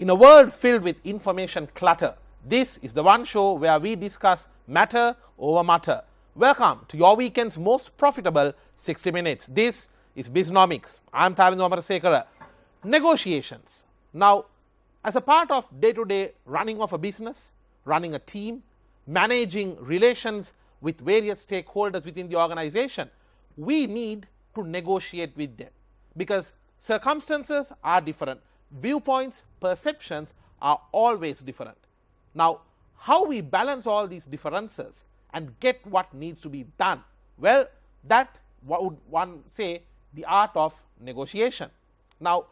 In a world filled with information clutter, this is the one show where we discuss matter over mutter. Welcome to your weekend's most profitable 60 minutes. This is Bisnomics. I'm Tharindu Amarasekara. Negotiations. Now, as a part of day-to-day running of a business, running a team, managing relations with various stakeholders within the organization, we need to negotiate with them because circumstances are different. Viewpoints, perceptions are always different. Now, how we balance all these differences and get what needs to be done? Well, that would one say the art of negotiation. Now,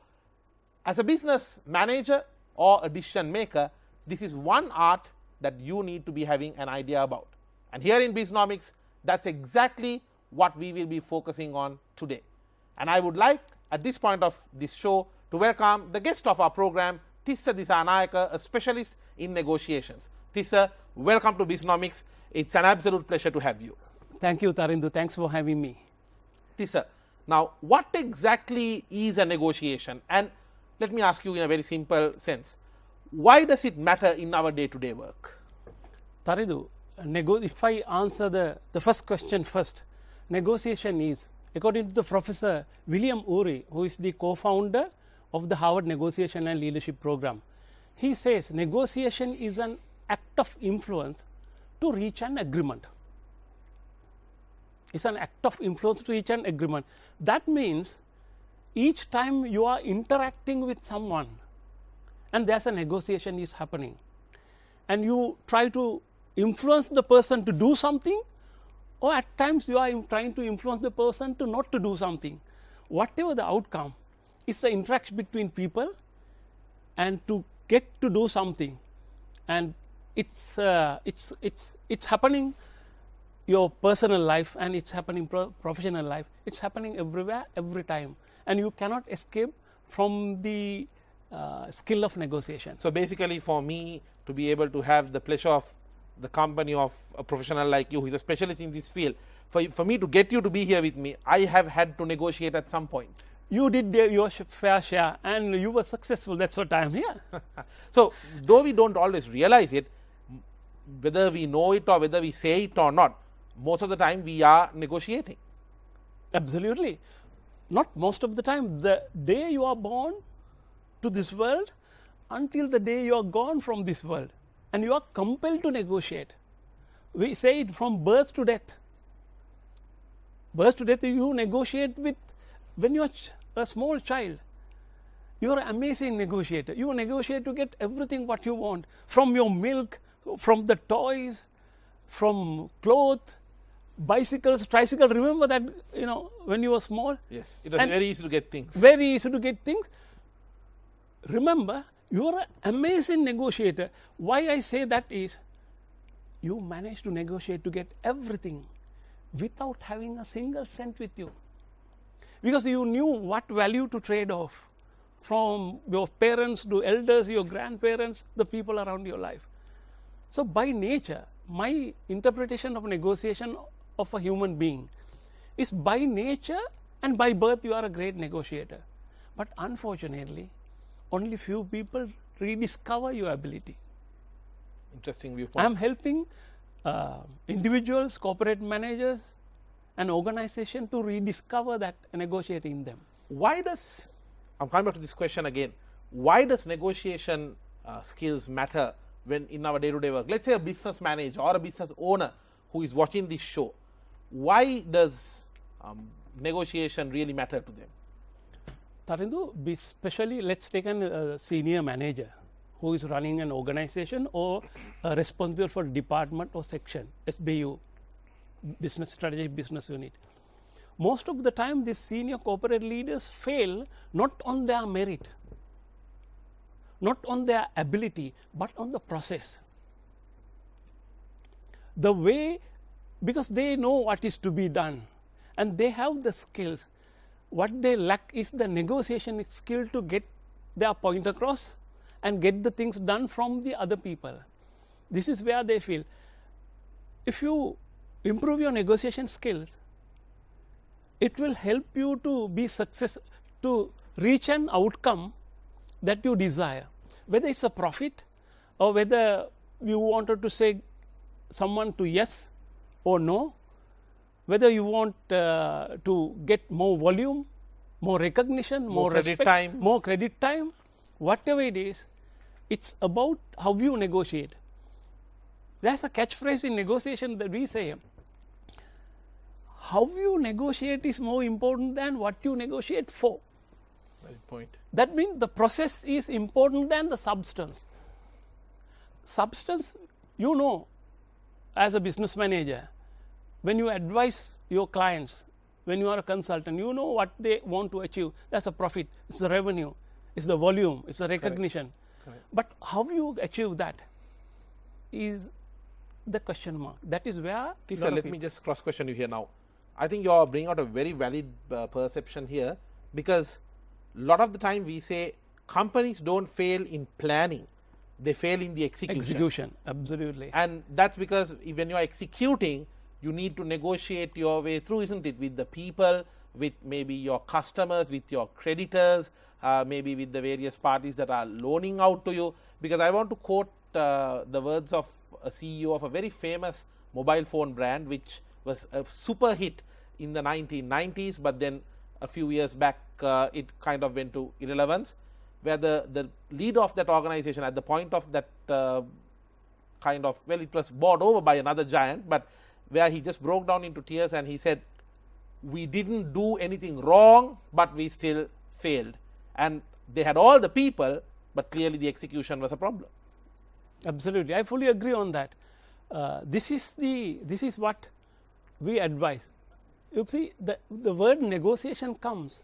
as a business manager or a decision maker, this is one art that you need to be having an idea about. And here in Bisnomics, that's exactly what we will be focusing on today. And I would like, at this point of this show, to welcome the guest of our program, Tissa Disanayaka, a specialist in negotiations. Tissa, welcome to Bisnomics. It's an absolute pleasure to have you. Thank you, Tharindu. Thanks for having me. Tissa, now what exactly is a negotiation? And let me ask you in a very simple sense, why does it matter in our day-to-day work? Tharindu, if I answer the first question first, negotiation is, according to the Professor William Ury, who is the co-founder of the Harvard Negotiation and Leadership Program, he says negotiation is an act of influence to reach an agreement. It's an act of influence to reach an agreement. That means each time you are interacting with someone and there's a negotiation is happening and you try to influence the person to do something, or at times you are trying to influence the person to not to do something. Whatever the outcome, it's the interaction between people and to get to do something, and it's happening your personal life and it's happening professional life. It's happening everywhere, every time, and you cannot escape from the skill of negotiation. So basically, for me to be able to have the pleasure of the company of a professional like you who is a specialist in this field, for me to get you to be here with me, I have had to negotiate at some point. You did your fair share and you were successful. That's what I am here. So, though we don't always realize it, whether we know it or whether we say it or not, most of the time we are negotiating. Absolutely. Not most of the time. The day you are born to this world until the day you are gone from this world, and you are compelled to negotiate. We say it from birth to death. Birth to death, you negotiate with, when you are a small child, you are an amazing negotiator. You negotiate to get everything what you want, from your milk, from the toys, from clothes, bicycles, tricycles. Remember that, when you were small? Yes, it was very easy to get things. Very easy to get things. Remember, you are an amazing negotiator. Why I say that is, you managed to negotiate to get everything without having a single cent with you. Because you knew what value to trade off from your parents to elders, your grandparents, the people around your life. So by nature, my interpretation of negotiation of a human being is by nature and by birth you are a great negotiator. But unfortunately, only few people rediscover your ability. Interesting viewpoint. I am helping individuals, corporate managers, and organization to rediscover that negotiating in them. Why does, I'm coming back to this question again, why does negotiation skills matter when in our day-to-day work? Let's say a business manager or a business owner who is watching this show. Why does negotiation really matter to them? Tharindu, especially let's take a senior manager who is running an organization or responsible for department or section, SBU, Business Strategic Business Unit. Most of the time, these senior corporate leaders fail not on their merit, not on their ability, but on the process. The way, because they know what is to be done and they have the skills. What they lack is the negotiation skill to get their point across and get the things done from the other people. This is where they feel. If you improve your negotiation skills, it will help you to be to reach an outcome that you desire. whether it's a profit or whether you wanted to say someone to yes or no, whether you want to get more volume, more recognition, more credit respect, time. more credit time, whatever it is, it's about how you negotiate. There's a catchphrase in negotiation that we say, how you negotiate is more important than what you negotiate for. Valid point. That means the process is important than the substance. Substance, you know, as a business manager, when you advise your clients, when you are a consultant, you know what they want to achieve. That's a profit, it's the revenue, it's the volume, it's the recognition. Correct. But how you achieve that is the question mark. That is where... Tissa, let me just cross question you here now. I think you are bringing out a very valid perception here, because a lot of the time we say companies don't fail in planning, they fail in the execution. Execution, absolutely. And that's because when you are executing, you need to negotiate your way through, isn't it, with the people, with maybe your customers, with your creditors, maybe with the various parties that are loaning out to you. Because I want to quote the words of a CEO of a very famous mobile phone brand, which was a super hit in the 1990s, but then a few years back it kind of went to irrelevance, where the leader of that organization at the point of that kind of, well, it was bought over by another giant, but where he just broke down into tears and he said, we didn't do anything wrong, but we still failed. And they had all the people, but clearly the execution was a problem. Absolutely, I fully agree on that. This is what we advise. You see, the word negotiation comes.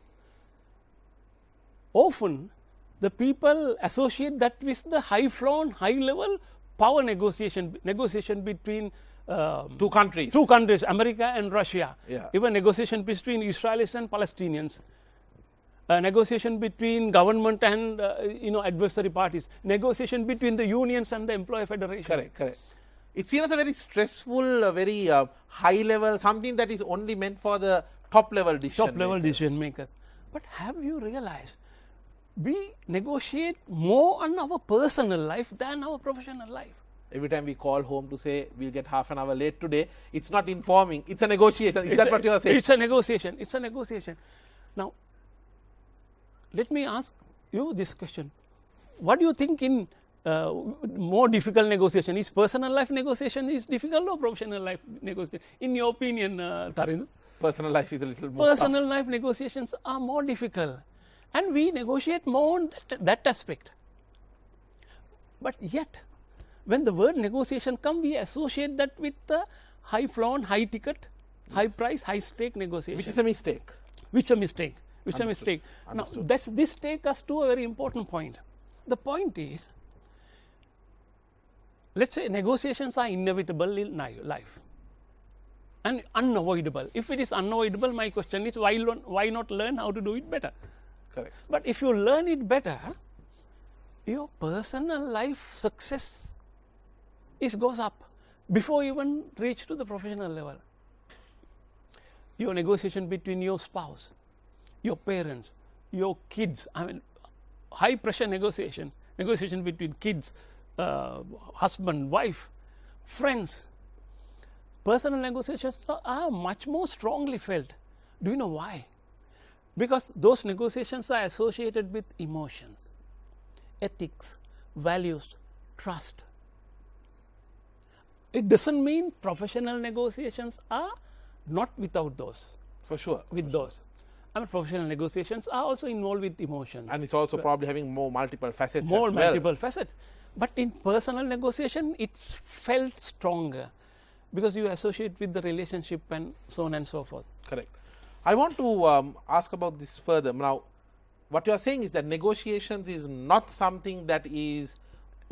Often, the people associate that with the high-flown, high-level power negotiation between two countries, America and Russia. Yeah. Even negotiation between Israelis and Palestinians. Negotiation between government and adversary parties. Negotiation between the unions and the employer federation. Correct. It's seen as a very stressful, very high level, something that is only meant for the top level decision makers. But have you realized we negotiate more on our personal life than our professional life? Every time we call home to say we'll get half an hour late today, it's not informing, it's a negotiation. Is that what you are saying? It's a negotiation. Now, let me ask you this question. What do you think in more difficult negotiation? Is personal life negotiation is difficult or professional life negotiation? In your opinion, Tarinder? Personal life is a little more Personal tough. life negotiations are more difficult. And we negotiate more on that aspect. But yet, when the word negotiation comes, we associate that with the high-flown, high-ticket, high-price, high-stake negotiation. Which is a mistake. Understood. Now, this takes us to a very important point. The point is, let's say negotiations are inevitable in life and unavoidable. If it is unavoidable, my question is, why not learn how to do it better? Correct. But if you learn it better, your personal life success goes up before you even reach to the professional level. Your negotiation between your spouse, your parents, your kids, high pressure negotiation between kids, husband, wife, friends. Personal negotiations are much more strongly felt. Do you know why? Because those negotiations are associated with emotions, ethics, values, trust. It doesn't mean professional negotiations are not without those. For sure. Professional negotiations are also involved with emotions. And it's also probably having more multiple facets facets. But in personal negotiation, it's felt stronger because you associate with the relationship and so on and so forth. Correct. I want to ask about this further. Now, what you are saying is that negotiations is not something that is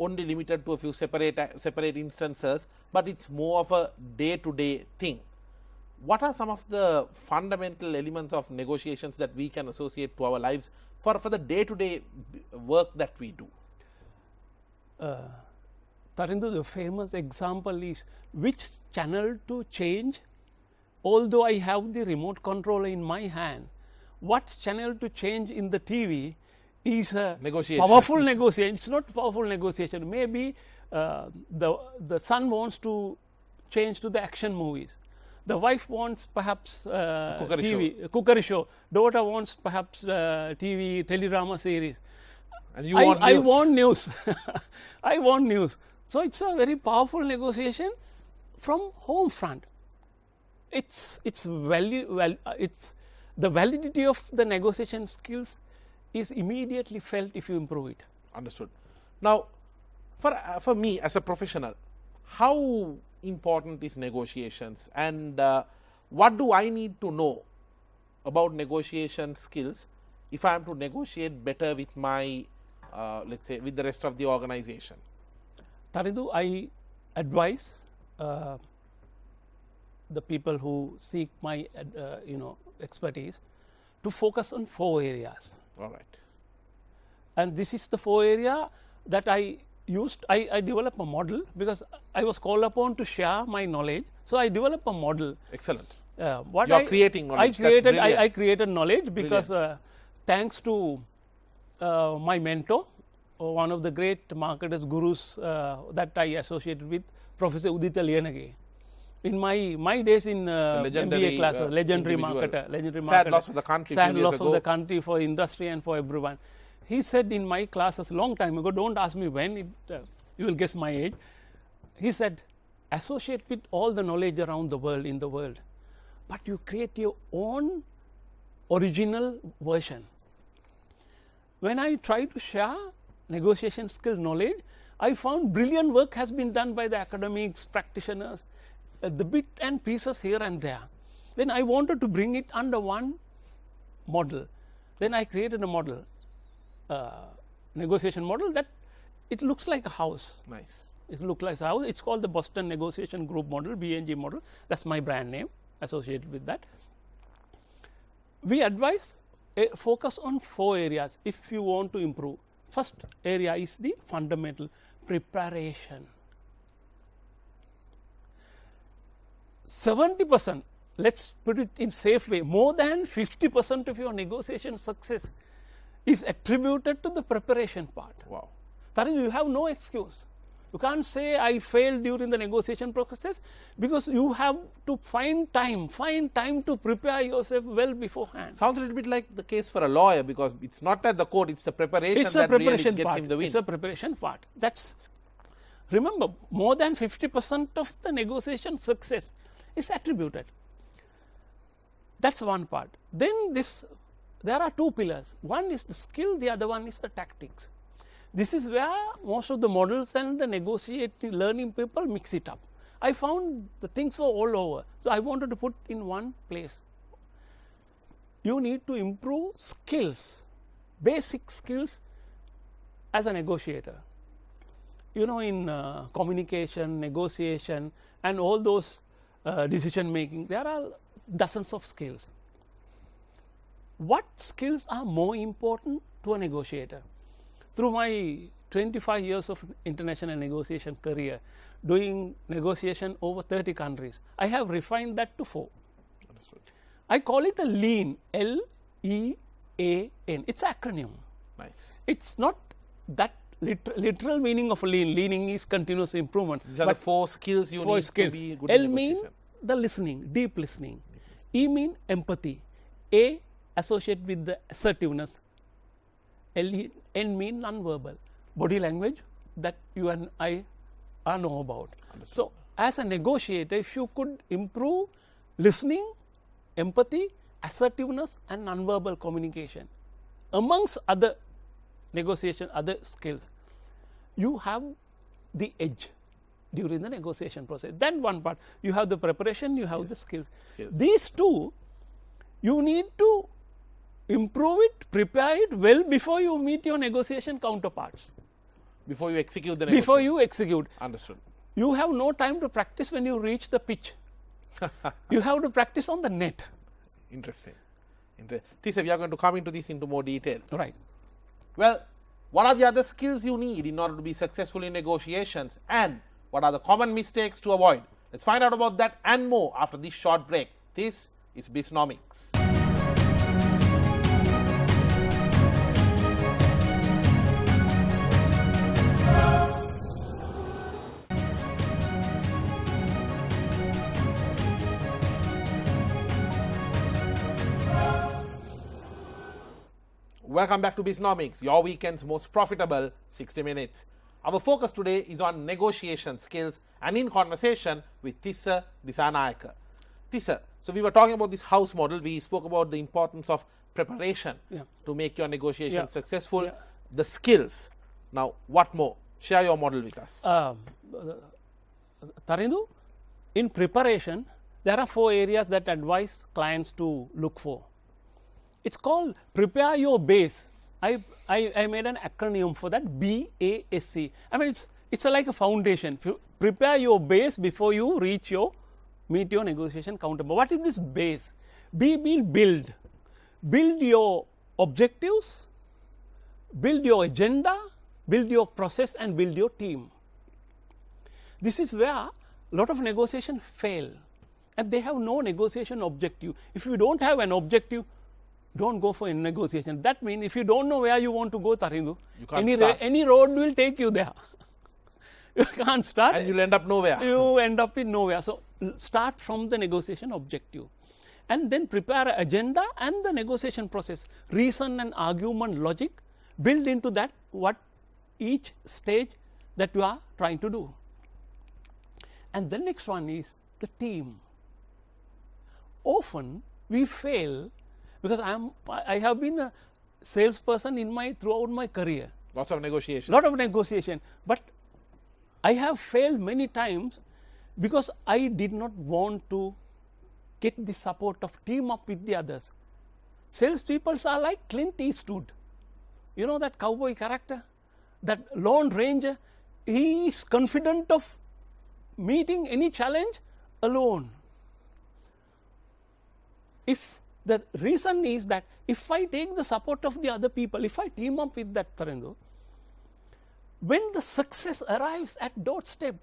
only limited to a few separate instances, but it's more of a day-to-day thing. What are some of the fundamental elements of negotiations that we can associate to our lives for the day-to-day work that we do? Tarinder, the famous example is which channel to change. Although I have the remote controller in my hand, what channel to change in the TV is a Negotiation. powerful negotiation. It's not powerful negotiation. Maybe the son wants to change to the action movies. The wife wants perhaps cookery show. Daughter wants perhaps TV, teledrama series. And you want news. I want news. I want news. So it's a very powerful negotiation from home front. It's the validity of the negotiation skills is immediately felt if you improve it. Understood. Now, for me as a professional, how important is negotiations, and what do I need to know about negotiation skills if I am to negotiate better with my, let's say, with the rest of the organization? Taridu, I advise the people who seek my expertise to focus on 4 areas. All right. And this is the 4 area that I used. I developed a model because I was called upon to share my knowledge. So I developed a model. Excellent. What you are creating knowledge. I created knowledge because thanks to my mentor, one of the great marketers, gurus that I associated with, Professor Udita Liyanage. In my days in MBA class, legendary marketer. Sad loss of the country. Sad loss of the country for industry and for everyone. He said in my classes a long time ago, don't ask me when, you will guess my age. He said, associate with all the knowledge around the world, in the world, but you create your own original version. When I try to share negotiation skill knowledge, I found brilliant work has been done by the academics, practitioners, the bit and pieces here and there. Then I wanted to bring it under one model. Then I created a model, negotiation model that it looks like a house. Nice. It looks like a house. It's called the Boston Negotiation Group model, BNG model. That's my brand name associated with that. We advise focus on 4 areas if you want to improve. First area is the fundamental preparation. 70%, let's put it in safe way, more than 50% of your negotiation success is attributed to the preparation part. Wow. That is, you have no excuse. You can't say I failed during the negotiation process because you have to find time to prepare yourself well beforehand. Sounds a little bit like the case for a lawyer, because it's not at the court, it's the preparation that really gets him the win. It's a preparation part. That's, remember, more than 50% of the negotiation success is attributed. That's one part. Then there are 2 pillars. One is the skill, the other one is the tactics. This is where most of the models and the negotiating learning people mix it up. I found the things were all over. So I wanted to put in one place. You need to improve skills, basic skills as a negotiator. You know, in communication, negotiation, and all those decision making, there are dozens of skills. What skills are more important to a negotiator? Through my 25 years of international negotiation career, doing negotiation over 30 countries, I have refined that to 4. Understood. I call it a LEAN, L-E-A-N. It's an acronym. Nice. It's not that literal meaning of lean. Leaning is continuous improvement. These are the 4 skills you need to be good L in mean the listening, deep listening. E mean empathy. A associate with the assertiveness. N mean non-verbal. Body language that you and I know about. Understood. So, as a negotiator, if you could improve listening, empathy, assertiveness and non-verbal communication, amongst other negotiation, other skills, you have the edge during the negotiation process. That one part, you have the preparation, you have the skills. These 2, you need to improve it, prepare it well before you meet your negotiation counterparts. Before you execute the negotiation. Before you execute. Understood. You have no time to practice when you reach the pitch. You have to practice on the net. Interesting. Tissa, we are going to come into this into more detail. Right. Well, what are the other skills you need in order to be successful in negotiations, and what are the common mistakes to avoid? Let's find out about that and more after this short break. This is Bisnomics. Welcome back to Bisnomics, your weekend's most profitable 60 minutes. Our focus today is on negotiation skills and in conversation with Tissa Disanayaka. Tissa, so we were talking about this house model. We spoke about the importance of preparation to make your negotiation successful, the skills. Now, what more? Share your model with us. Tarindu, in preparation, there are 4 areas that advise clients to look for. It's called prepare your base. I made an acronym for that, BASC. I mean, it's like a foundation. Prepare your base before you meet your negotiation counterpart. What is this base? B means build. Build your objectives, build your agenda, build your process, and build your team. This is where a lot of negotiations fail, and they have no negotiation objective. If you don't have an objective, don't go for a negotiation. That means if you don't know where you want to go, Tarindu, any road will take you there. You can't start. And you'll end up nowhere. You end up in nowhere. So start from the negotiation objective. And then prepare an agenda and the negotiation process. Reason and argument logic. Build into that what each stage that you are trying to do. And the next one is the team. Often we fail because I have been a salesperson throughout my career. Lots of negotiation. Lot of negotiation. But I have failed many times because I did not want to get the support of team up with the others. Salespeople are like Clint Eastwood. You know that cowboy character? That Lone Ranger? He is confident of meeting any challenge alone. If the reason is that if I take the support of the other people, if I team up with that Tarindu, when the success arrives at doorstep,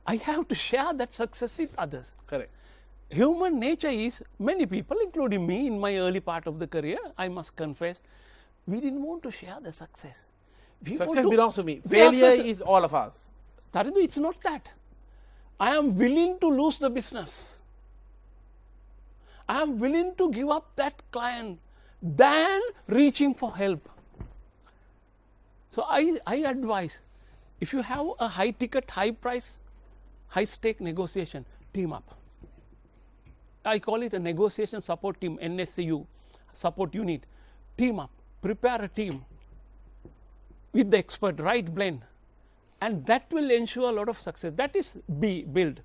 I have to share that success with others. Correct. Human nature is, many people, including me in my early part of the career, I must confess, we didn't want to share the success. Success belongs to me. Failure is all of us. Tarindu, it's not that. I am willing to lose the business. I am willing to give up that client than reaching for help. So I advise, if you have a high ticket, high price, high stake negotiation, team up. I call it a negotiation support team, NSCU, support unit. Team up, prepare a team with the expert, right blend. And that will ensure a lot of success. That is B, build.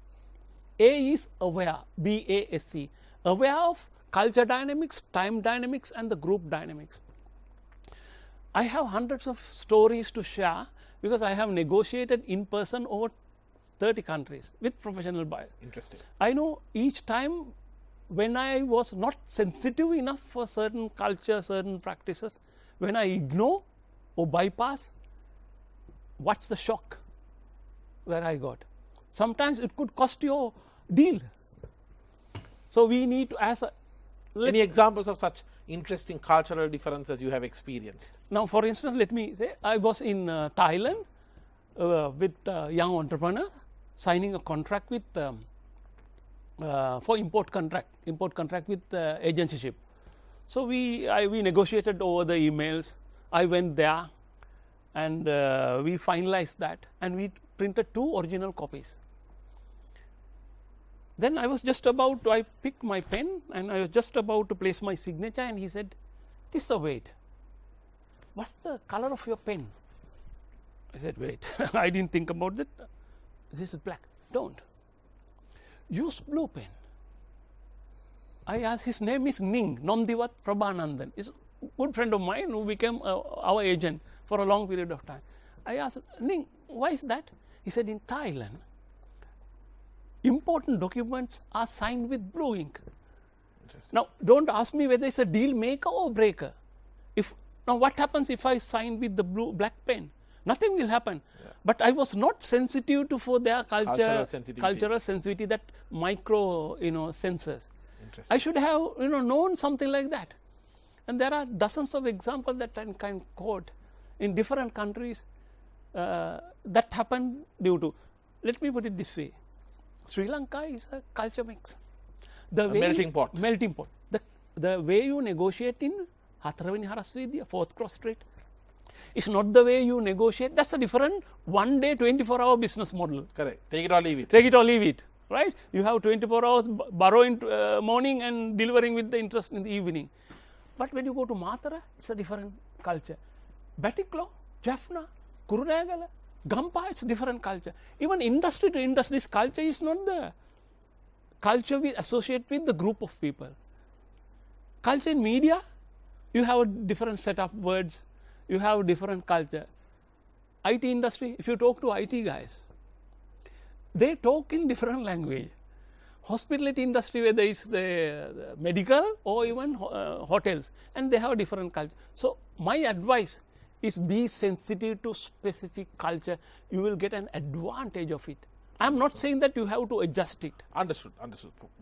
A is aware, BASC. Aware of culture dynamics, time dynamics, and the group dynamics. I have hundreds of stories to share because I have negotiated in person over 30 countries with professional buyers. Interesting. I know each time when I was not sensitive enough for certain culture, certain practices, when I ignore or bypass, what's the shock that I got? Sometimes it could cost your deal. So we need to any examples of such interesting cultural differences you have experienced? Now, for instance, let me say, I was in Thailand with a young entrepreneur signing a contract with for import contract with agencyship. So we negotiated over the emails. I went there and we finalized that, and we printed 2 original copies. Then I picked my pen and I was just about to place my signature, and he said, Tissa, wait, what's the color of your pen? I said, wait, I didn't think about that. This is black. Don't. Use blue pen. I asked, his name is Ning, Nondivat Prabhanandan. He's a good friend of mine who became our agent for a long period of time. I asked, Ning, why is that? He said, in Thailand, important documents are signed with blue ink. Now, don't ask me whether it's a deal maker or breaker. Now, what happens if I sign with the black pen? Nothing will happen. Yeah. But I was not sensitive for their cultural sensitivity, that micro, sensors. I should have, known something like that. And there are dozens of examples that I can quote in different countries that happened due to. Let me put it this way. Sri Lanka is a culture mix. Melting pot. Melting pot. The way you negotiate in හතරවෙනි හරස්වීදිය, fourth cross street. It's not the way you negotiate. That's a different one day 24-hour business model. Correct. Take it or leave it. Take it or leave it, right? You have 24 hours borrowing morning and delivering with the interest in the evening. But when you go to Matara, it's a different culture. Batiklo, Jaffna, Kurunegala, Gampa, it's a different culture. Even industry to industry, this culture is not the culture we associate with the group of people. Culture in media, you have a different set of words, you have different culture. IT industry, if you talk to IT guys, they talk in different language. Hospitality industry, whether it's the medical or even hotels, and they have a different culture. So my advice is be sensitive to specific culture. You will get an advantage of it. I'm not saying that you have to adjust it. Understood.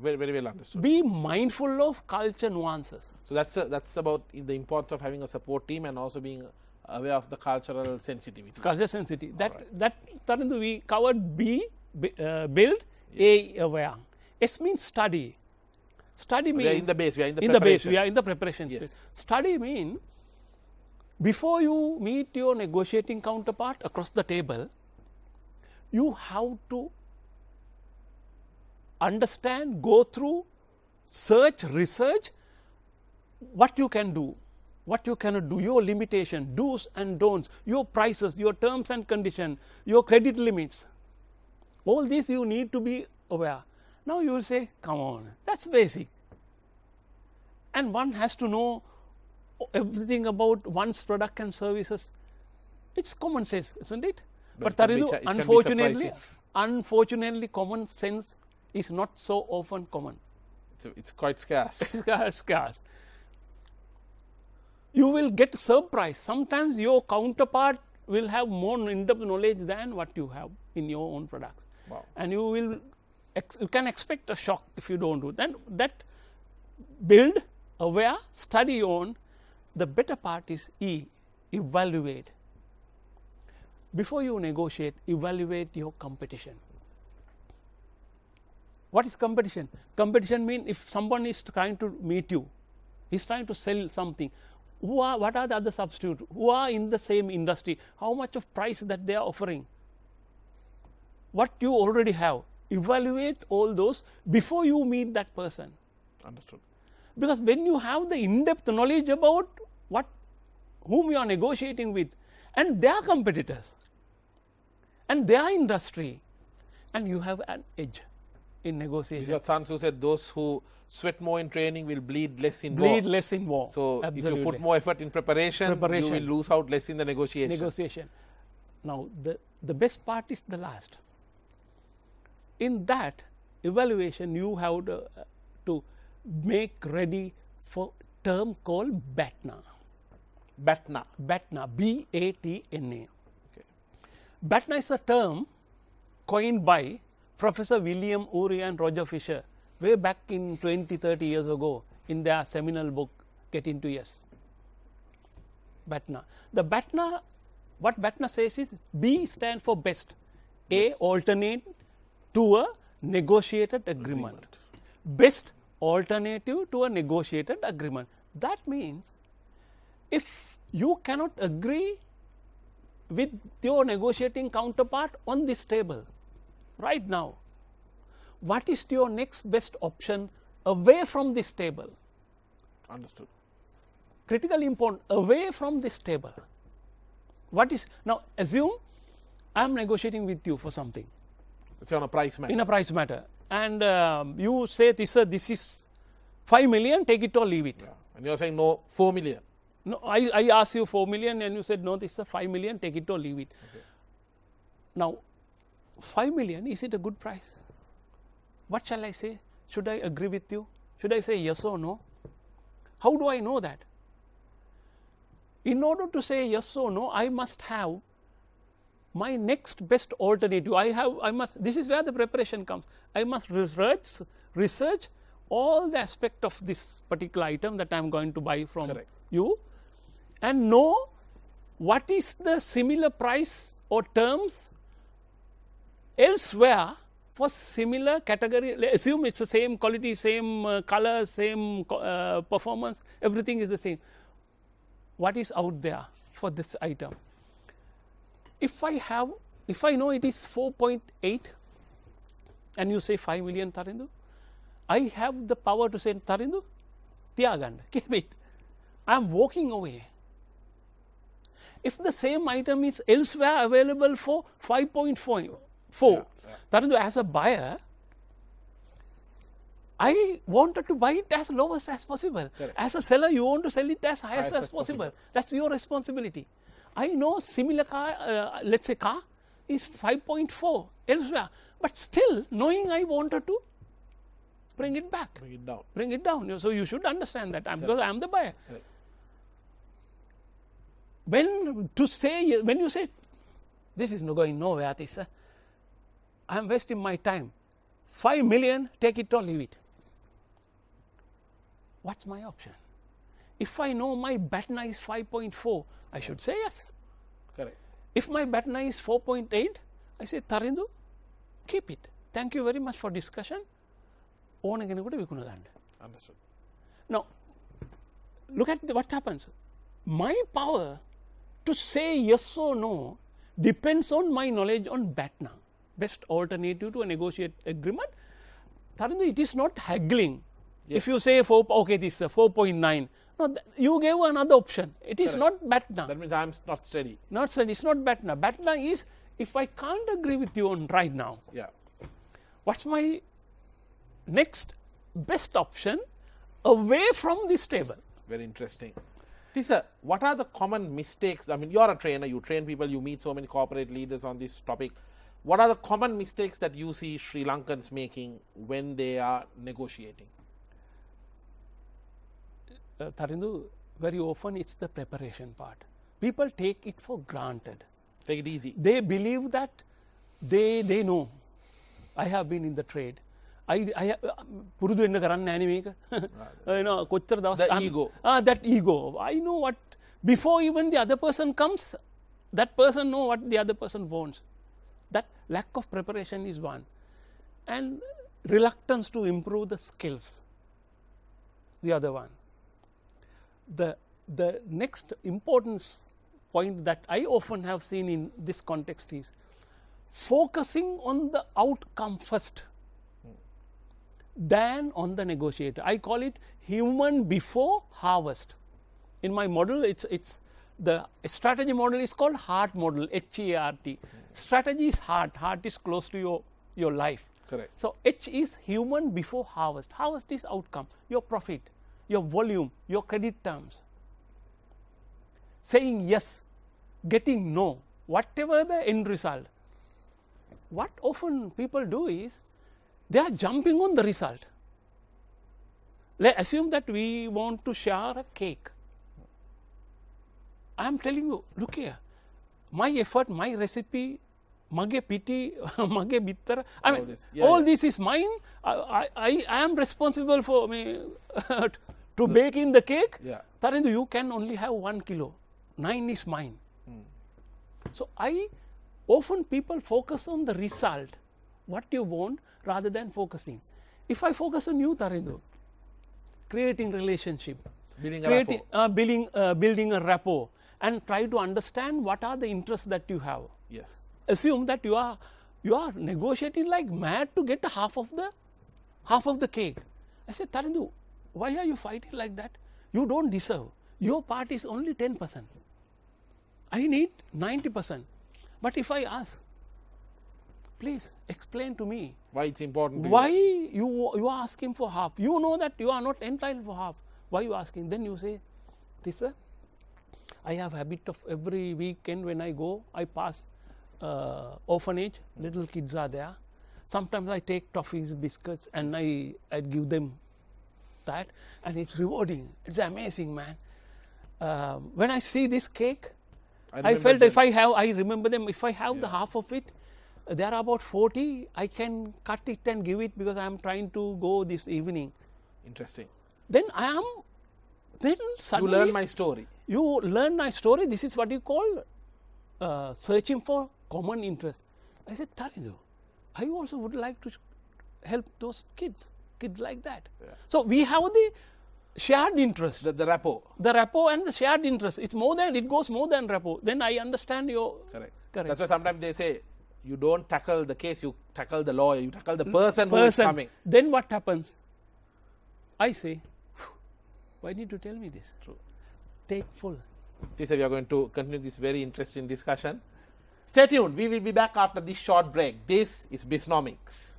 Very, very well understood. Be mindful of culture nuances. So that's about the importance of having a support team and also being aware of the cultural sensitivity. Culture sensitivity. That Tarandu, we covered B, build, A, aware. S means study. Study means... We are in the base, we are in the preparation. preparation. We are in the preparation stage. Study means, before you meet your negotiating counterpart across the table, you have to understand, go through, search, research what you can do, what you cannot do, your limitation, do's and don'ts, your prices, your terms and conditions, your credit limits. All these you need to be aware. Now you will say, come on, that's basic. And one has to know everything about one's product and services. It's common sense, isn't it? But Taridu, unfortunately, common sense is not so often common. It's quite scarce. It's scarce. You will get surprised. Sometimes your counterpart will have more in-depth knowledge than what you have in your own products. Wow. And you can expect a shock if you don't do that. That build, aware, study on. The better part is E, evaluate. Before you negotiate, evaluate your competition. What is competition? Competition means if someone is trying to meet you, he's trying to sell something. What are the other substitutes? Who are in the same industry? How much of price that they are offering? What you already have. Evaluate all those before you meet that person. Understood. Because when you have the in-depth knowledge about whom you are negotiating with and their competitors and their industry, and you have an edge in negotiation. This is what Sun Tzu said, those who sweat more in training will bleed less in war. Bleed less in war. So absolutely. if you put more effort in preparation, you will lose out less in the negotiation. Now the best part is the last. In that evaluation, you have to make ready for term called BATNA. BATNA, B-A-T-N-A. Okay. BATNA is a term coined by Professor William Ury and Roger Fisher way back in 20-30 years ago in their seminal book, Get Into Yes. BATNA. The BATNA, what BATNA says is B stands for best. A, alternate to a negotiated agreement. Best alternative to a negotiated agreement. That means if you cannot agree with your negotiating counterpart on this table right now, what is your next best option away from this table? Understood. Critically important, away from this table. What is, now assume I am negotiating with you for something. It's on a price matter. In a price matter. And you say, Tissa, this is 5 million, take it or leave it. Yeah. And you're saying no, 4 million. No, I asked you 4 million and you said, no, this is 5 million, take it or leave it. Okay. Now, 5 million, is it a good price? What shall I say? Should I agree with you? Should I say yes or no? How do I know that? In order to say yes or no, I must have my next best alternative. This is where the preparation comes. I must research all the aspect of this particular item that I am going to buy from you and know what is the similar price or terms elsewhere for similar category. Assume it's the same quality, same color, same performance, everything is the same. what is out there for this item. If I know it is 4.8 and you say 5 million Tarindu, I have the power to say Tarindu, Tiaganda, keep it. I am walking away. If the same item is elsewhere available for 5.4, Tarindu, as a buyer, I wanted to buy it as lowest as possible. Correct. As a seller, you want to sell it as highest as possible. That's your responsibility. I know similar car, let's say car, is 5.4 elsewhere, but still knowing I wanted to bring it back. Bring it down. So you should understand that because I am the buyer. Correct. When you say, this is not going nowhere, Tissa, I am wasting my time. 5 million, take it or leave it. What's my option? If I know my BATNA is 5.4, I should say yes. Correct. If my BATNA is 4.8, I say, Tarindu, keep it. Thank you very much for discussion. Understood. Now, look at what happens. My power to say yes or no depends on my knowledge on BATNA, best alternative to a negotiate agreement. Tarindu, it is not haggling. Yes. If you say 4, okay, this is 4.9. No, you gave another option. It is not BATNA. That means I am not steady. Not steady. It's not BATNA. BATNA is if I can't agree with you on right now. Yeah. What's my next best option away from this table? Very interesting. Tissa, what are the common mistakes? I mean, you are a trainer, you train people, you meet so many corporate leaders on this topic. What are the common mistakes that you see Sri Lankans making when they are negotiating? Tarindu, very often it's the preparation part. People take it for granted. Take it easy. They believe that they know. I have been in the trade. I පුරුදු වෙන්න කරන්න නෑනේ මේක. කොච්චර දවස් the ego. That ego. I know what before even the other person comes, that person know what the other person wants. That lack of preparation is one, and reluctance to improve the skills, the other one. The next important point that I often have seen in this context is focusing on the outcome first than on the negotiator. I call it human before harvest. In my model, it's the strategy model is called heart model, HEART. Strategy is heart. Heart is close to your life. Correct. So H is human before harvest. Harvest is outcome, your profit, your volume, your credit terms. Saying yes, getting no, whatever the end result. What often people do is they are jumping on the result. Let's assume that we want to share a cake. I am telling you, look here, my effort, my recipe, mage piti, mage bittara, I mean, all this is mine. I am responsible for me to bake in the cake. Yeah. Tarindu, you can only have 1 kilo. 9 is mine. So often people focus on the result, what you want, rather than focusing. If I focus on you, Tarindu, creating relationship, Building a rapport, and try to understand what are the interests that you have. Yes. Assume that you are negotiating like mad to get half of the cake. I said, Tarindu, why are you fighting like that? You don't deserve. Your part is only 10%. I need 90%. But if I ask, please explain to me why it's important to why you are asking for half. You know that you are not entitled for half. Why you asking? Then you say, Tissa, I have habit of every weekend when I go, I pass orphanage, little kids are there. Sometimes I take toffees, biscuits, and I give them that, and it's rewarding. It's amazing, man. When I see this cake, I felt if I remember them, if I have the half of it, there are about 40, I can cut it and give it because I am trying to go this evening. Interesting. Then suddenly you learn my story. You learn my story. This is what you call searching for common interest. I said, Tarindu, I also would like to help those kids like that. Yeah. So we have the shared interest. The rapport. The rapport and the shared interest. It goes more than rapport. Then I understand your. Correct. Correct. That's why sometimes they say, you don't tackle the case, you tackle the lawyer, you tackle the person who is coming. Then what happens? I say, why need to tell me this? True. Take full. Tissa, we are going to continue this very interesting discussion. Stay tuned. We will be back after this short break. This is Bisnomics.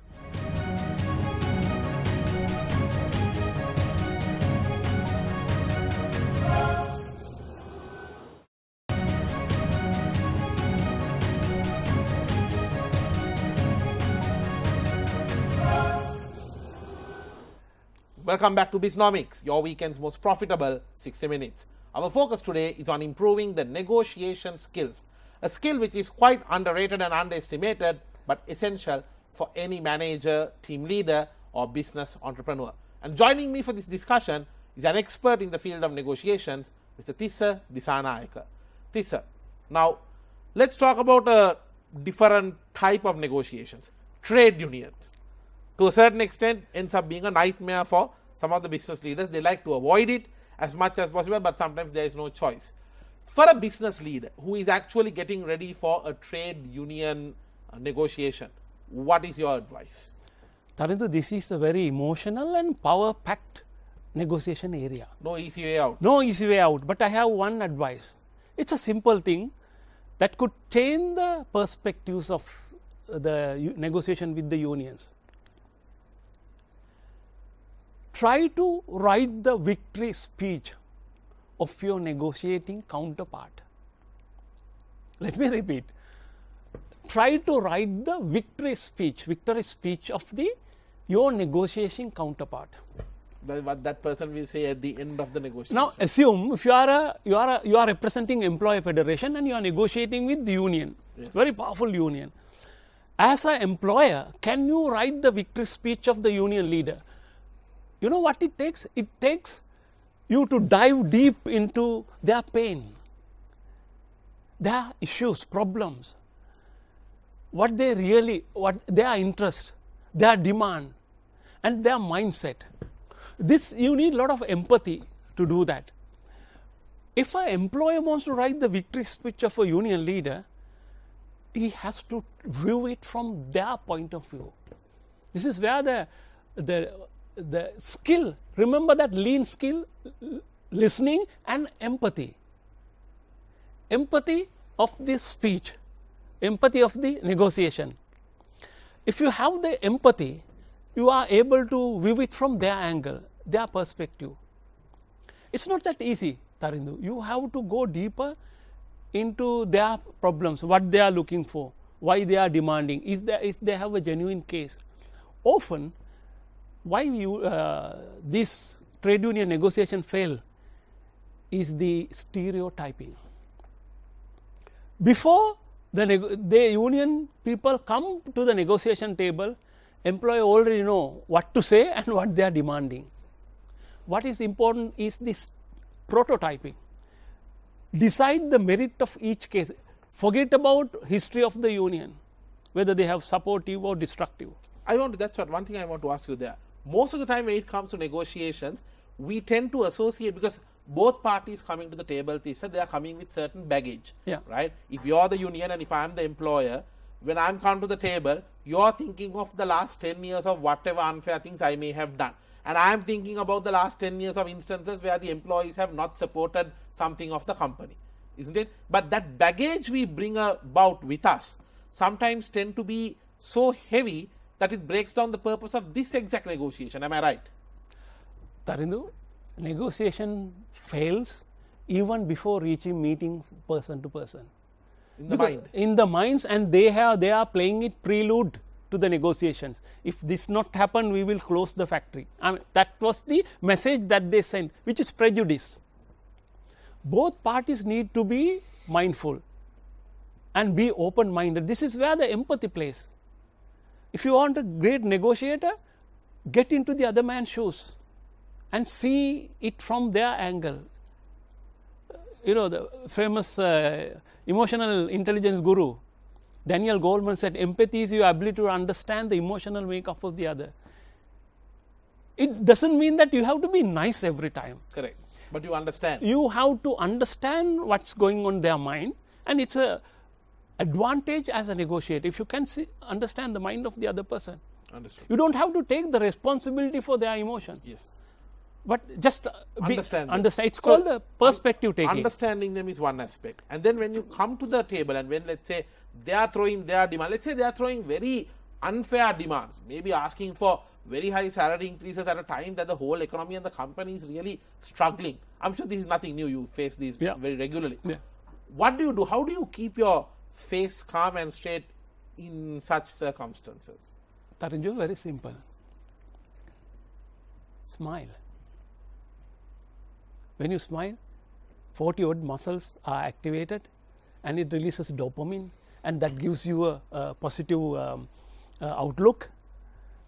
Welcome back to Bisnomics, your weekend's most profitable 60 minutes. Our focus today is on improving the negotiation skills, a skill which is quite underrated and underestimated, but essential for any manager, team leader, or business entrepreneur. And joining me for this discussion is an expert in the field of negotiations, Mr. Tissa Disanayaka. Tissa, now let's talk about a different type of negotiations, trade unions. To a certain extent, ends up being a nightmare for some of the business leaders. They like to avoid it as much as possible, but sometimes there is no choice. For a business leader who is actually getting ready for a trade union negotiation, what is your advice? Tarindu, this is a very emotional and power-packed negotiation area. No easy way out. No easy way out, but I have one advice. It's a simple thing that could change the perspectives of the negotiation with the unions. Try to write the victory speech of your negotiating counterpart. Let me repeat. Try to write the victory speech of your negotiating counterpart. What that person will say at the end of the negotiation. Now assume if you are representing employee federation and you are negotiating with the union, yes, very powerful union. As an employer, can you write the victory speech of the union leader? You know what it takes? It takes you to dive deep into their pain, their issues, problems, what their interest, their demand, and their mindset. This, you need a lot of empathy to do that. If an employer wants to write the victory speech of a union leader, he has to view it from their point of view. This is where the skill, remember that lean skill, listening and empathy. Empathy of this speech, empathy of the negotiation. If you have the empathy, you are able to view it from their angle, their perspective. It's not that easy, Tarindu. You have to go deeper into their problems, what they are looking for, why they are demanding, is they have a genuine case. Often, why this trade union negotiation fail is the stereotyping. Before the union people come to the negotiation table, employee already know what to say and what they are demanding. What is important is this prototyping. Decide the merit of each case. Forget about history of the union, whether they have supportive or destructive. That's one thing I want to ask you there. Most of the time when it comes to negotiations, we tend to associate, because both parties coming to the table, Tissa, they are coming with certain baggage, right? If you are the union and if I am the employer, when I am come to the table, you are thinking of the last 10 years of whatever unfair things I may have done. And I am thinking about the last 10 years of instances where the employees have not supported something of the company, isn't it? But that baggage we bring about with us sometimes tend to be so heavy that it breaks down the purpose of this exact negotiation. Am I right? Tarindu, negotiation fails even before reaching meeting person to person. In the mind. In the minds, and they are playing it prelude to the negotiations. If this not happen, we will close the factory. That was the message that they sent, which is prejudice. Both parties need to be mindful and be open-minded. This is where the empathy plays. If you want a great negotiator, get into the other man's shoes and see it from their angle. You know, the famous emotional intelligence guru, Daniel Goleman, said, empathy is your ability to understand the emotional makeup of the other. it doesn't mean that you have to be nice every time. Correct. But you understand. You have to understand what's going on in their mind, and it's a advantage as a negotiator if you can understand the mind of the other person. Understood. You don't have to take the responsibility for their emotions. Yes. But just Understand. It's called the perspective taking. Understanding them is one aspect. And then when you come to the table and when, let's say, they are throwing their demand, let's say they are throwing very unfair demands, maybe asking for very high salary increases at a time that the whole economy and the company is really struggling. I'm sure this is nothing new. You face these very regularly. Yeah. What do you do? How do you keep your face calm and straight in such circumstances? Taranju, very simple. Smile. When you smile, 40 odd muscles are activated and it releases dopamine, and that gives you a positive outlook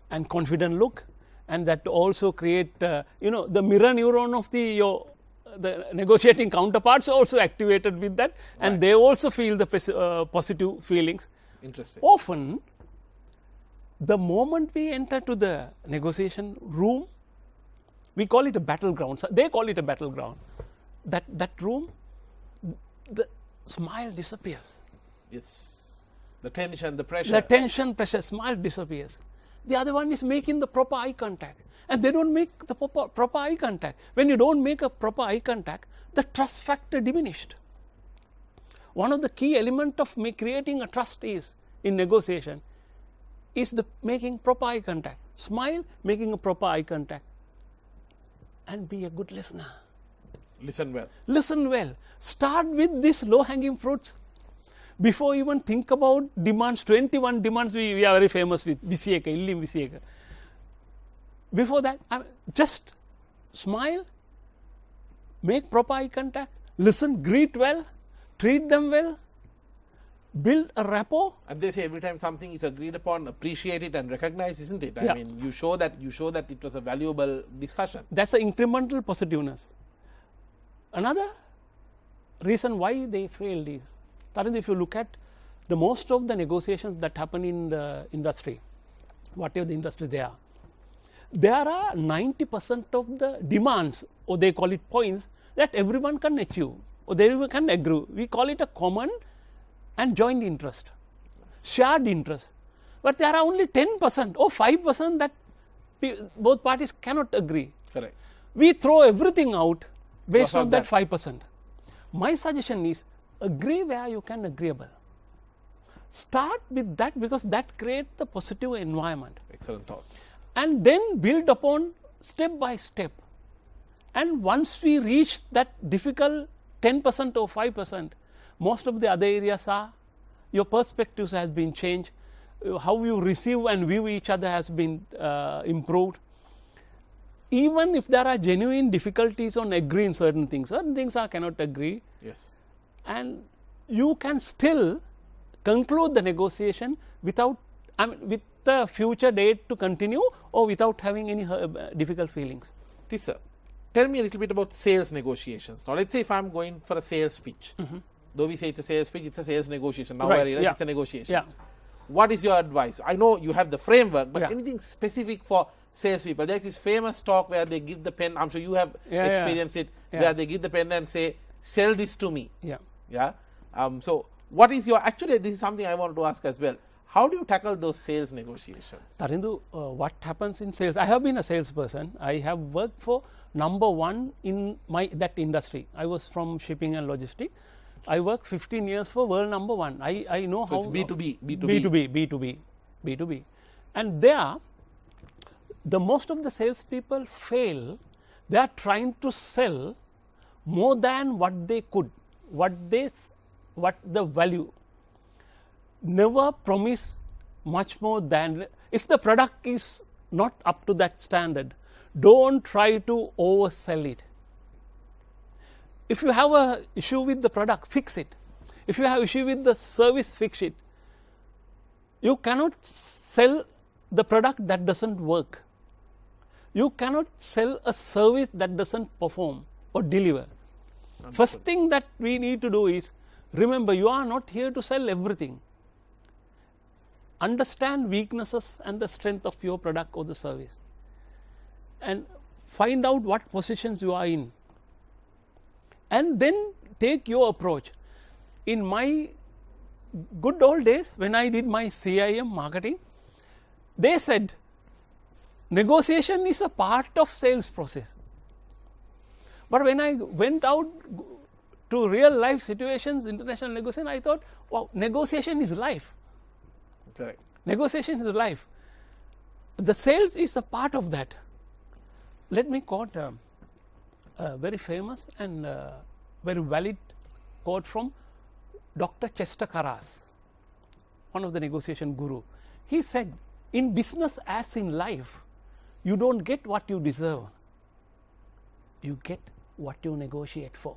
and confident look, and that also create the mirror neuron of the negotiating counterparts also activated with that, and they also feel the positive feelings. Interesting. Often, the moment we enter to the negotiation room, we call it a battleground. So they call it a battleground. That room, the smile disappears. Yes. The tension, the pressure. The tension, pressure, smile disappears. The other one is making the proper eye contact. And they don't make the proper eye contact. When you don't make a proper eye contact, the trust factor diminished. One of the key elements of creating a trust is, in negotiation, is the making proper eye contact. Smile, making a proper eye contact. And be a good listener. Listen well. Listen well. Start with these low-hanging fruits. Before even think about demands, 21 demands we are very famous with, Viseka, Illim Viseka. Before that, just smile, make proper eye contact, listen, greet well, treat them well, build a rapport. And they say every time something is agreed upon, appreciate it and recognize, isn't it? Yeah. I mean, you show that it was a valuable discussion. That's an incremental positiveness. Another reason why they failed is, Tarun, if you look at the most of the negotiations that happen in the industry, whatever the industry they are, there are 90% of the demands, or they call it points, that everyone can achieve, or they can agree. We call it a common and joint interest, shared interest. But there are only 10% or 5% that both parties cannot agree. Correct. We throw everything out based on that 5%. My suggestion is, agree where you can agreeable. Start with that, because that creates the positive environment. Excellent thoughts. And then build upon step by step. And once we reach that difficult 10% or 5%, most of the other areas are, your perspectives has been changed, how you receive and view each other has been improved. Even if there are genuine difficulties on agreeing certain things I cannot agree. Yes. And you can still conclude the negotiation without, with the future date to continue, or without having any difficult feelings. Tissa, tell me a little bit about sales negotiations. Now, let's say if I'm going for a sales pitch, though we say it's a sales pitch, it's a sales negotiation. Now, it's a negotiation. Yeah. What is your advice? I know you have the framework, but anything specific for salespeople? There's this famous talk where they give the pen. I'm sure you have experienced it, where they give the pen and say, "Sell this to me." Yeah. So, what is your, actually, this is something I want to ask as well. How do you tackle those sales negotiations? Tarindu, what happens in sales? I have been a salesperson. I have worked for number one in that industry. I was from shipping and logistics. I worked 15 years for world number one. I know how. It's B2B. B2B. And there, the most of the salespeople fail. They are trying to sell more than what they could, what the value. Never promise much more than, if the product is not up to that standard, don't try to oversell it. If you have an issue with the product, fix it. If you have issue with the service, fix it. You cannot sell the product that doesn't work. You cannot sell a service that doesn't perform or deliver. Understood. First thing that we need to do is, remember, you are not here to sell everything. Understand weaknesses and the strength of your product or the service. and find out what positions you are in, and then take your approach. In my good old days, when I did my CIM marketing, they said negotiation is a part of sales process. But when I went out to real life situations, international negotiation, I thought, wow, negotiation is life. Correct. Negotiation is life. The sales is a part of that. Let me quote a very famous and very valid quote from Dr. Chester Karas, one of the negotiation guru. He said, in business as in life, you don't get what you deserve. You get what you negotiate for.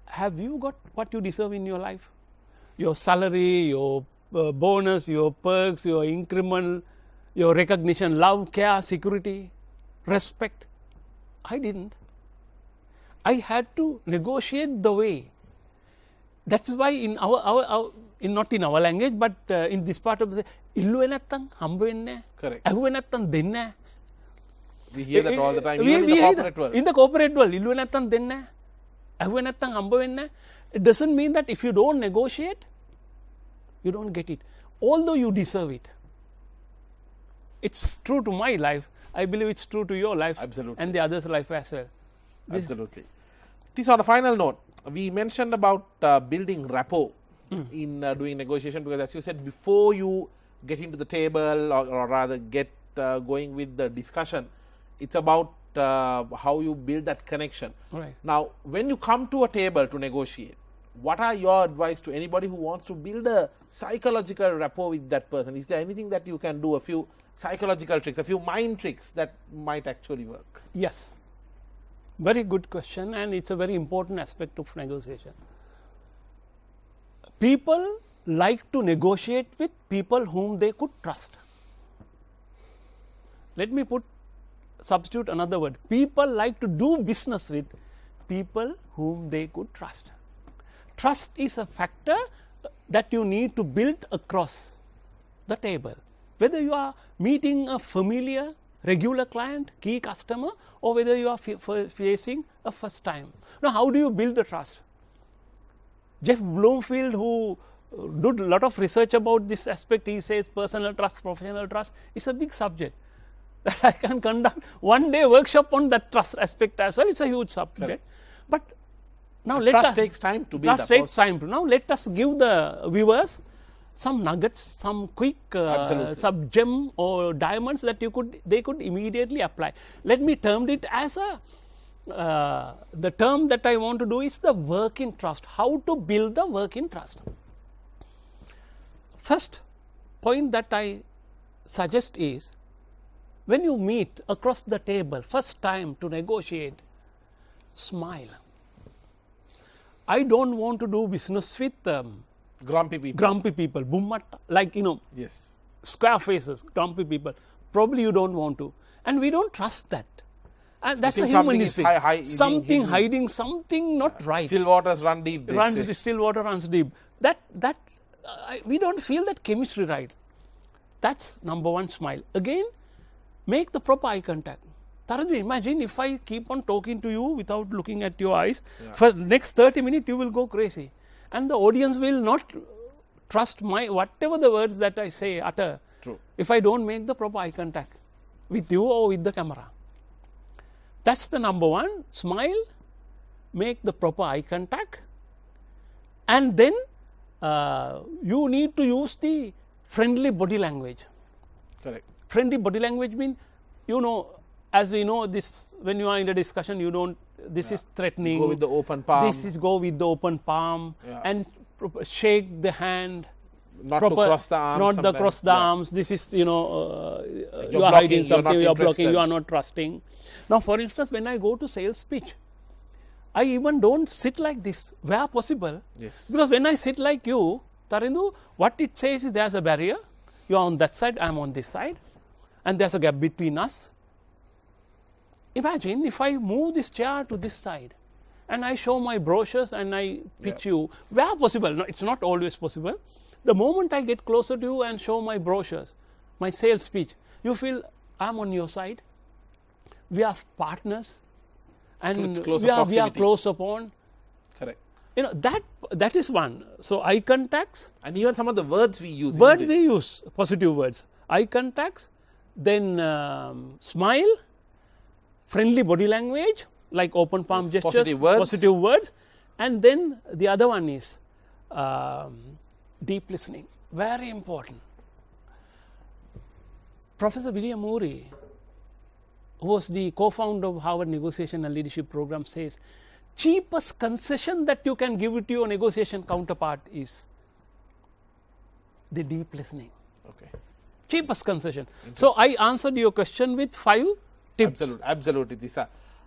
Have you got what you deserve in your life? Your salary, your bonus, your perks, your increment, your recognition, love, care, security, respect. I didn't. I had to negotiate the way. That's why in our not in our language, but in this part of the illuwe nattang hamba wenne, Correct. ahuwe nattang denne. We hear that all the time, even in the corporate world. In the corporate world, illuwe nattang denne, ahuwe nattang hamba wenne. It doesn't mean that if you don't negotiate, you don't get it, although you deserve it. It's true to my life. I believe it's true to your life. Absolutely. And the others' life as well. Absolutely. This on the final note, we mentioned about building rapport in doing negotiation, because as you said, before you get into the table or rather get going with the discussion, it's about how you build that connection. Right. Now, when you come to a table to negotiate, what are your advice to anybody who wants to build a psychological rapport with that person? Is there anything that you can do, a few psychological tricks, a few mind tricks that might actually work? Yes. Very good question, and it's a very important aspect of negotiation. People like to negotiate with people whom they could trust. Let me substitute another word. People like to do business with people whom they could trust. Trust is a factor that you need to build across the table. Whether you are meeting a familiar, regular client, key customer, or whether you are facing a first time. Now, how do you build the trust? Jeff Bloomfield, who did a lot of research about this aspect, he says personal trust, professional trust is a big subject that I can conduct one day workshop on that trust aspect as well. It's a huge subject. Correct. But now trust takes time to build. Trust takes time to. Now let us give the viewers some nuggets, some quick some gem or diamonds that they could immediately apply. Let me term it as the term that I want to do is the work in trust. How to build the work in trust. First point that I suggest is, when you meet across the table first time to negotiate, smile. I don't want to do business with grumpy people, bummatta, like yes, square faces, grumpy people. Probably you don't want to, and we don't trust that. And that's a human instinct. Something hiding, something not right. Still waters run deep. Still water runs deep. We don't feel that chemistry right. That's number one, smile. Again, make the proper eye contact. Taradu, imagine if I keep on talking to you without looking at your eyes, for the next 30 minutes you will go crazy. And the audience will not trust whatever the words that I say utter. True. If I don't make the proper eye contact with you or with the camera. That's the number one. Smile, make the proper eye contact, and then you need to use the friendly body language. Correct. Friendly body language means, as we know, this when you are in a discussion, you don't. This is threatening. Go with the open palm. This is go with the open palm and shake the hand. Not to cross the arms. Not the cross the arms. This is you are hiding something. You are blocking. You are not trusting. Now, for instance, when I go to sales pitch, I even don't sit like this where possible. Yes. Because when I sit like you, Tarindu, what it says is there's a barrier. You are on that side. I am on this side, and there's a gap between us. Imagine if I move this chair to this side and I show my brochures and I pitch you where possible. No, it's not always possible. The moment I get closer to you and show my brochures, my sales pitch, you feel I'm on your side. We are partners, and Close we are proximity. close upon. Correct. That is one. So eye contacts, And even some of the words we use. words isn't it? we use, positive words. Eye contacts, then smile, friendly body language like open palm gestures, positive words. and then the other one is deep listening. Very important. Professor William Morey, who was the co-founder of Harvard Negotiation and Leadership Program, says cheapest concession that you can give to your negotiation counterpart is the deep listening. Okay. Cheapest concession. So I answered your question with 5 tips. Absolutely, Tissa.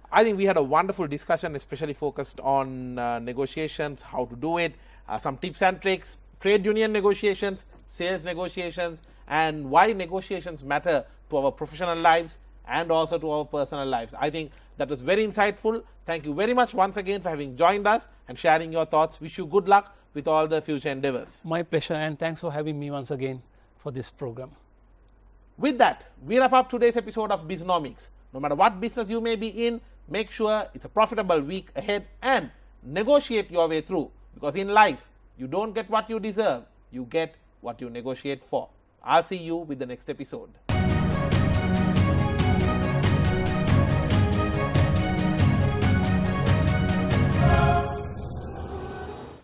I think we had a wonderful discussion, especially focused on negotiations, how to do it, some tips and tricks, trade union negotiations, sales negotiations, and why negotiations matter to our professional lives and also to our personal lives. I think that was very insightful. Thank you very much once again for having joined us and sharing your thoughts. Wish you good luck with all the future endeavors. My pleasure, and thanks for having me once again for this program. With that, we wrap up today's episode of Bisnomics. No matter what business you may be in, make sure it's a profitable week ahead and negotiate your way through. Because in life, you don't get what you deserve, you get what you negotiate for. I'll see you with the next episode.